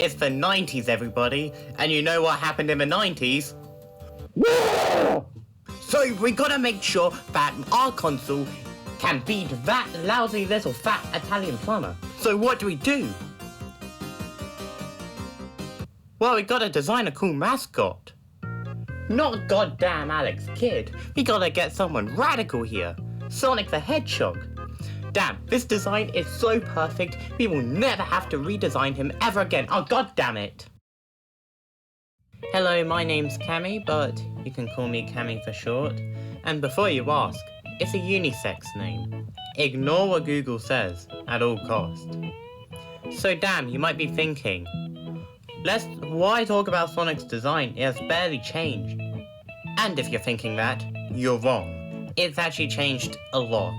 It's the 90s, everybody, and you know what happened in the 90s? So we gotta make sure that our console can beat that lousy little fat Italian plumber. So what do? Well, we gotta design a cool mascot. Not goddamn Alex Kidd. We gotta get someone radical here. Sonic the Hedgehog. Damn, this design is so perfect, we will never have to redesign him ever again. Oh, god damn it. Hello, my name's Cammy, but you can call me Cammy for short. And before you ask, it's a unisex name. Ignore what Google says, at all cost. So damn, you might be thinking, why talk about Sonic's design? It has barely changed. And if you're thinking that, you're wrong. It's actually changed a lot.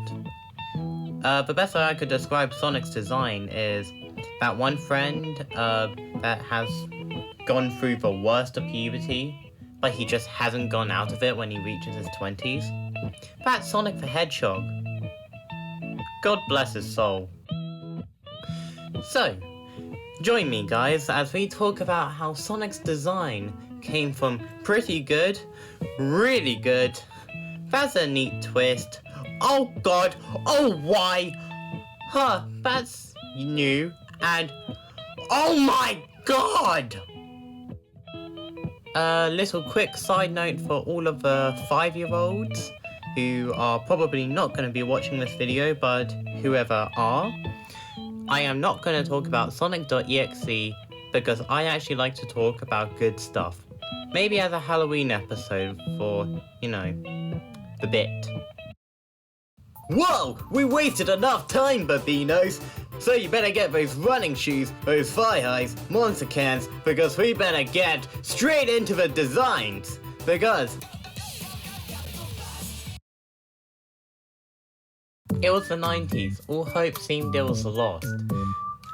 The best way I could describe Sonic's design is that one friend that has gone through the worst of puberty, but he just hasn't gone out of it when he reaches his 20s. That's Sonic the Hedgehog. God bless his soul. So, join me guys as we talk about how Sonic's design came from pretty good, really good, that's a neat twist, oh god, oh why, that's new, and oh my god! A little quick side note for all of the 5-year-olds who are probably not going to be watching this video, but whoever are, I am not going to talk about Sonic.exe because I actually like to talk about good stuff. Maybe as a Halloween episode for, you know, the bit. Whoa! We wasted enough time, Babinos! So you better get those running shoes, those thigh-highs, monster cans, because we better get straight into the designs! Because it was the 90s, all hope seemed it was lost.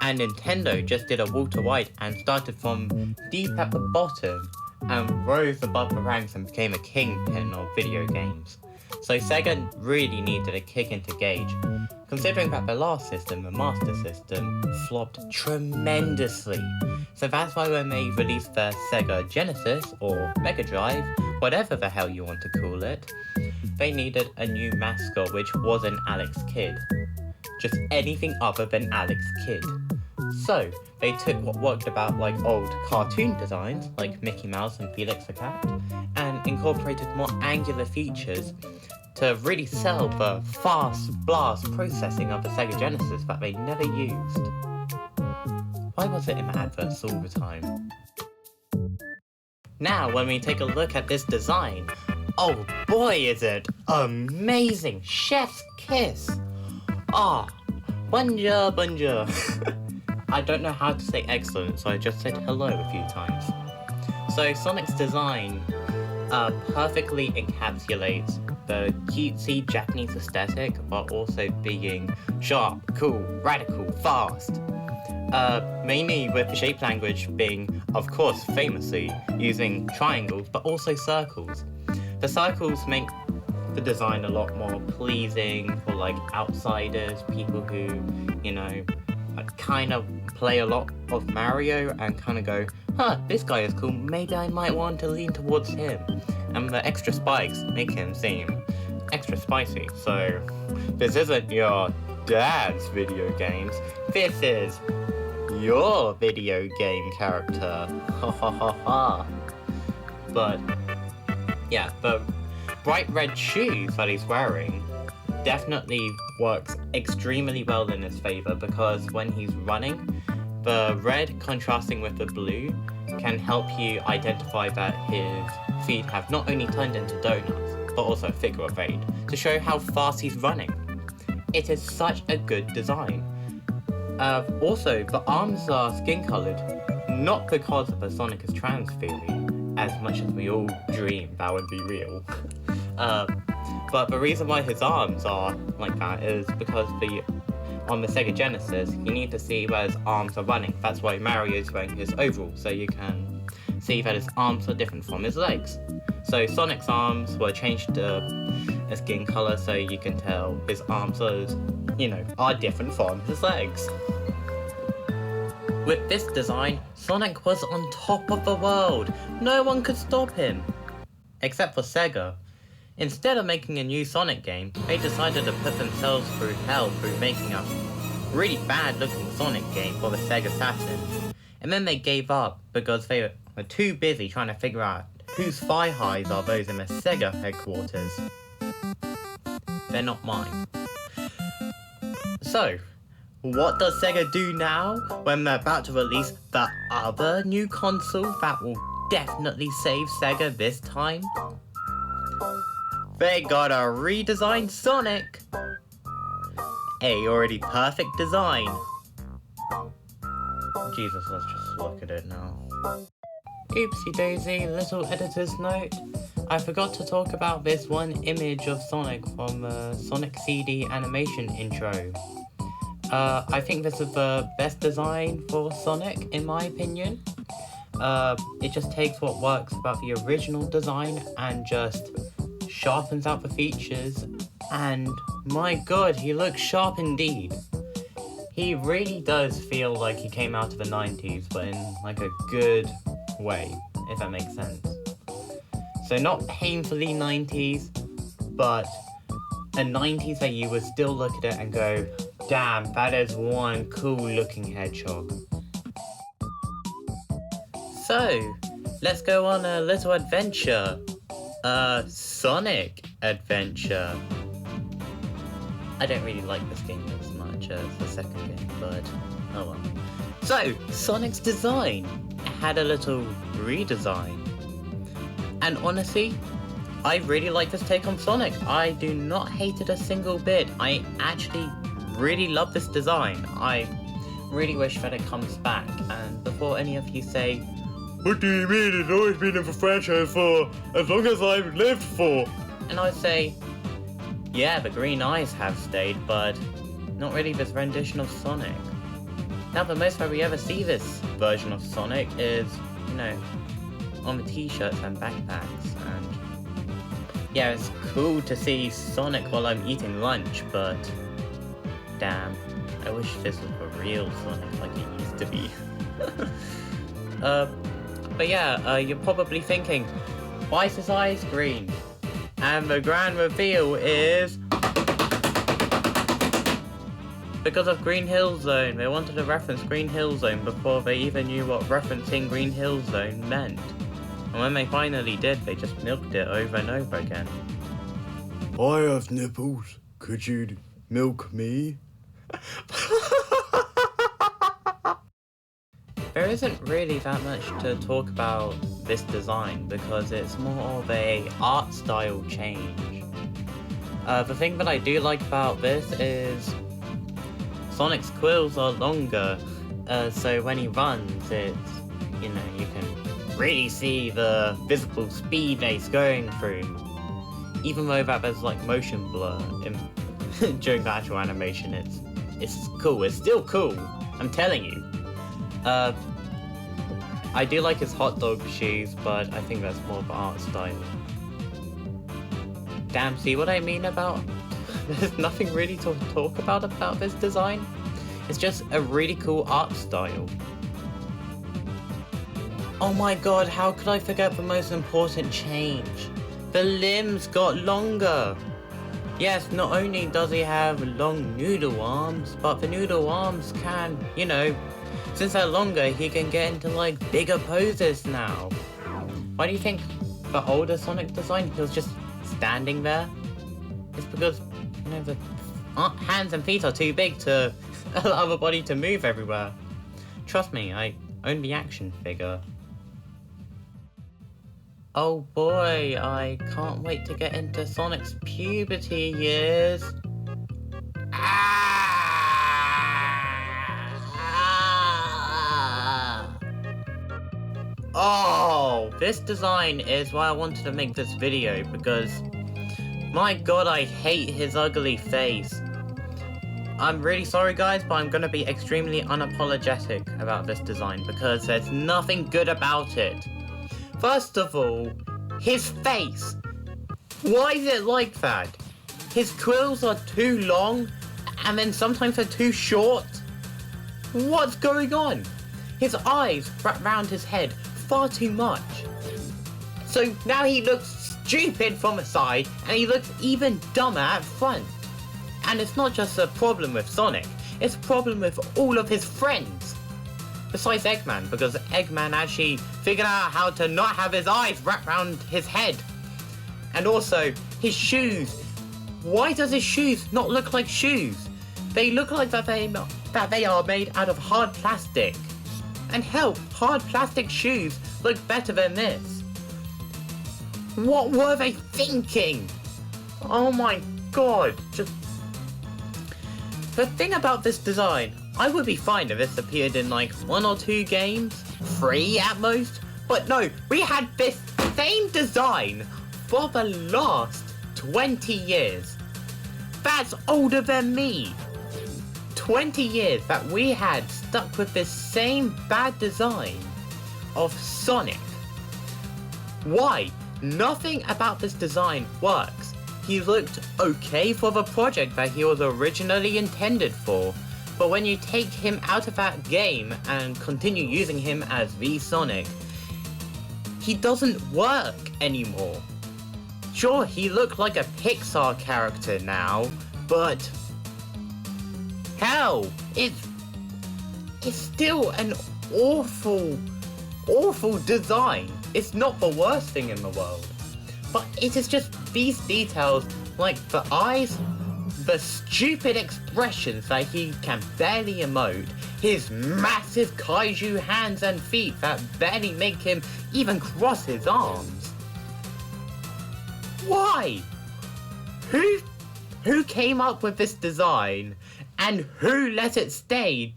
And Nintendo just did a Walter White and started from deep at the bottom and rose above the ranks and became a kingpin of video games. So Sega really needed a kick into Gage, considering that the last system, the Master System, flopped tremendously. So that's why when they released the Sega Genesis, or Mega Drive, whatever the hell you want to call it, they needed a new mascot which wasn't Alex Kidd. Just anything other than Alex Kidd. So, they took what worked about like old cartoon designs, like Mickey Mouse and Felix the Cat, and incorporated more angular features to really sell the fast blast processing of the Sega Genesis that they never used. Why was it in the adverts all the time? Now, when we take a look at this design, oh boy is it amazing! Chef's kiss! Bonjour, bonjour. I don't know how to say excellent, so I just said hello a few times. So Sonic's design perfectly encapsulates the cutesy Japanese aesthetic while also being sharp, cool, radical, fast. Mainly with the shape language being, of course, famously using triangles, but also circles. The circles make the design a lot more pleasing for like outsiders, people who, you know, kind of play a lot of Mario and kind of go, this guy is cool, maybe I might want to lean towards him. And the extra spikes make him seem extra spicy. So this isn't your dad's video games, this is your video game character. Ha ha ha ha. But yeah, the bright red shoes that he's wearing definitely works extremely well in his favor because when he's running, the red contrasting with the blue can help you identify that his feet have not only turned into donuts, but also a figure of 8, to show how fast he's running. It is such a good design. Also, the arms are skin colored, not because of the Sonic is trans theory, as much as we all dream that would be real. But the reason why his arms are like that is because on the Sega Genesis, you need to see where his arms are running. That's why Mario's wearing his overall, so you can see that his arms are different from his legs. So Sonic's arms were changed to a skin color so you can tell his arms are different from his legs. With this design, Sonic was on top of the world. No one could stop him. Except for Sega. Instead of making a new Sonic game, they decided to put themselves through hell through making a really bad looking Sonic game for the Sega Saturn. And then they gave up because they were too busy trying to figure out whose thigh highs are those in the Sega headquarters. They're not mine. So, what does Sega do now when they're about to release the other new console that will definitely save Sega this time? They gotta redesign Sonic! A already perfect design. Jesus, let's just look at it now. Oopsie daisy, little editor's note. I forgot to talk about this one image of Sonic from the Sonic CD animation intro. I think this is the best design for Sonic, in my opinion. It just takes what works about the original design and just sharpens out the features, and my god, he looks sharp indeed. He really does feel like he came out of the 90s, but in like a good way, if that makes sense. So not painfully 90s, but a 90s that you would still look at it and go, damn, that is one cool looking hedgehog. So, let's go on a little adventure. Sonic adventure. I don't really like this game as much as the second game, but oh well. So, Sonic's design had a little redesign. And honestly, I really like this take on Sonic. I do not hate it a single bit. I actually really love this design. I really wish that it comes back. And before any of you say, "What do you mean? It's always been in the franchise for as long as I've lived for?" And I say, yeah, the green eyes have stayed, but not really this rendition of Sonic. Now, the most that we ever see this version of Sonic is, you know, on the t-shirts and backpacks, and yeah, it's cool to see Sonic while I'm eating lunch, but damn, I wish this was the real Sonic like it used to be. But yeah, you're probably thinking, why is his eyes green? And the grand reveal is because of Green Hill Zone. They wanted to reference Green Hill Zone before they even knew what referencing Green Hill Zone meant. And when they finally did, they just milked it over and over again. I have nipples. Could you milk me? There isn't really that much to talk about this design because it's more of a art style change. The thing that I do like about this is Sonic's quills are longer, so when he runs, it's, you know, you can really see the visible speed that he's going through. Even though that there's like motion blur during the actual animation, it's cool. It's still cool, I'm telling you. I do like his hot dog shoes, but I think that's more of art style. Damn, see what I mean about... There's nothing really to talk about this design. It's just a really cool art style. Oh my god, how could I forget the most important change? The limbs got longer! Yes, not only does he have long noodle arms, but the noodle arms can, you know, since they're longer, he can get into like bigger poses now. Why do you think the older Sonic design, he was just standing there? It's because, you know, the hands and feet are too big to allow the body to move everywhere. Trust me, I own the action figure. Oh boy, I can't wait to get into Sonic's puberty years. Oh, this design is why I wanted to make this video, because my god, I hate his ugly face. I'm really sorry guys, but I'm gonna be extremely unapologetic about this design because there's nothing good about it. First of all, his face. Why is it like that? His quills are too long and then sometimes they're too short. What's going on? his eyes wrap round his head far too much. So now he looks stupid from the side, and he looks even dumber at front. And it's not just a problem with Sonic, it's a problem with all of his friends. Besides Eggman, because Eggman actually figured out how to not have his eyes wrapped around his head. And also, his shoes. Why does his shoes not look like shoes? They look like that they are made out of hard plastic. And hell, hard plastic shoes look better than this. What were they thinking? Oh my god, just... The thing about this design, I would be fine if this appeared in like 1 or 2 games, 3 at most, but no, we had this same design for the last 20 years. That's older than me. 20 years that we had stuck with this same bad design of Sonic. Why? Nothing about this design works. He looked okay for the project that he was originally intended for, but when you take him out of that game and continue using him as the Sonic, he doesn't work anymore. Sure, he looked like a Pixar character now, but hell, it's still an awful design. It's not the worst thing in the world, but it is just these details, like the eyes, the stupid expressions that he can barely emote, his massive kaiju hands and feet that barely make him even cross his arms. Why? Who came up with this design, and who let it stay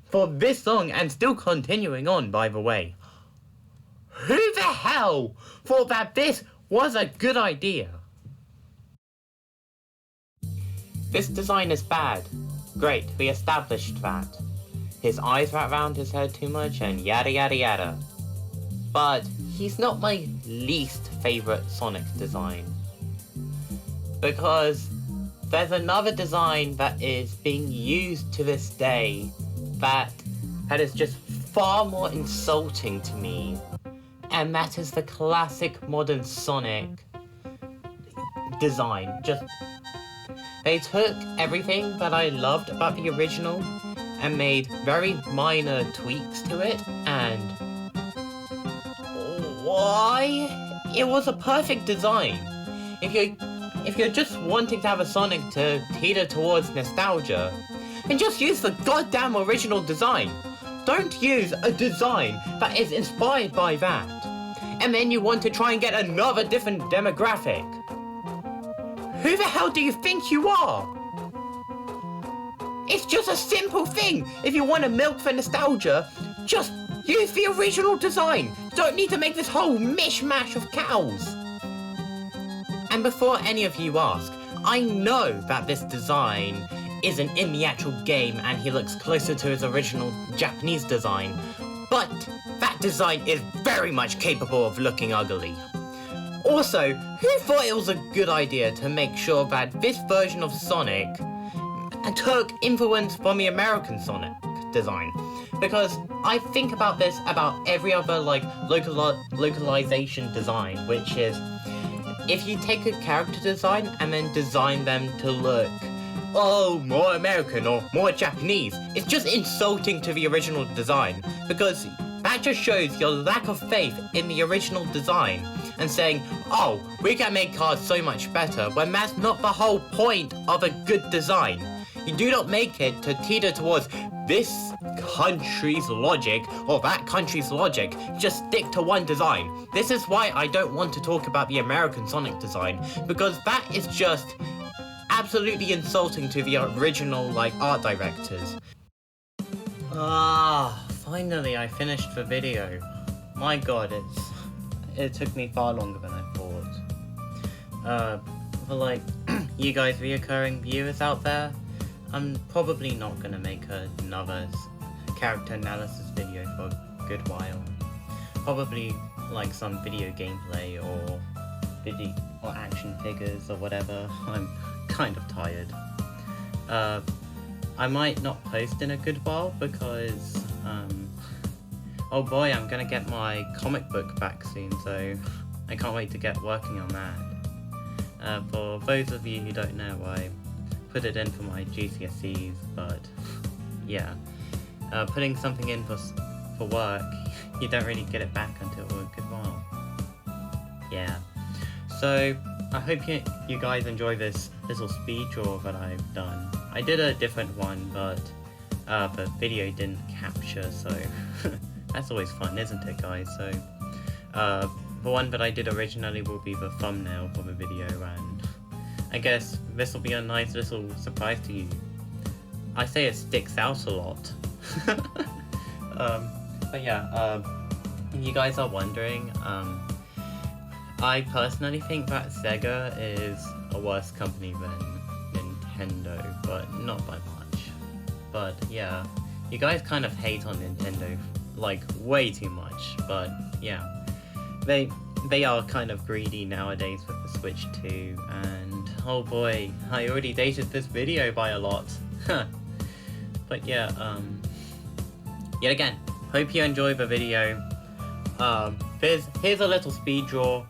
for this long and still continuing on, by the way? Who the hell thought that this was a good idea? This design is bad. Great, we established that. His eyes wrap around his head too much and yada yada yada. But he's not my least favourite Sonic design. Because there's another design that is being used to this day that is just far more insulting to me. And that is the classic modern Sonic design. They took everything that I loved about the original and made very minor tweaks to it, and why? It was a perfect design. If you're just wanting to have a Sonic to teeter towards nostalgia, then just use the goddamn original design. Don't use a design that is inspired by that, and then you want to try and get another different demographic. Who the hell do you think you are? It's just a simple thing. If you want to milk for nostalgia, just use the original design. You don't need to make this whole mishmash of cows. And before any of you ask, I know that this design isn't in the actual game and he looks closer to his original Japanese design, but that design is very much capable of looking ugly. Also, who thought it was a good idea to make sure that this version of Sonic took influence from the American Sonic design? Because I think about this about every other localization design, which is if you take a character design and then design them to look more American or more Japanese, it's just insulting to the original design, because that just shows your lack of faith in the original design and saying, oh, we can make cars so much better, when that's not the whole point of a good design. You do not make it to teeter towards this country's logic or that country's logic. Just stick to one design. This is why I don't want to talk about the American Sonic design, because that is just absolutely insulting to the original art directors. Finally I finished the video. My god, it took me far longer than I thought. For you guys reoccurring viewers out there, I'm probably not gonna make another character analysis video for a good while. Probably some video gameplay or action figures or whatever. I'm kind of tired. I might not post in a good while because oh boy, I'm gonna get my comic book back soon, so I can't wait to get working on that. For those of you who don't know, I put it in for my GCSEs, but yeah, putting something in for work, you don't really get it back until a good while. Yeah, so I hope you guys enjoy this little speed draw that I've done. I did a different one, but the video didn't capture, so that's always fun, isn't it, guys? So the one that I did originally will be the thumbnail for the video, and I guess this will be a nice little surprise to you. I say it sticks out a lot. But yeah, you guys are wondering, I personally think that Sega is a worse company than Nintendo, but not by much. But yeah, you guys kind of hate on Nintendo, like way too much, but yeah. They are kind of greedy nowadays with the Switch 2, and oh boy, I already dated this video by a lot. But yeah, yet again, hope you enjoyed the video. Here's a little speed draw.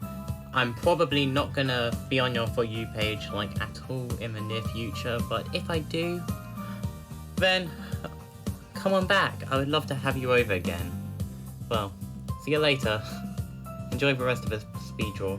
I'm probably not gonna be on your For You page like at all in the near future, but if I do, then come on back. I would love to have you over again. Well, see you later. Enjoy the rest of this speed draw.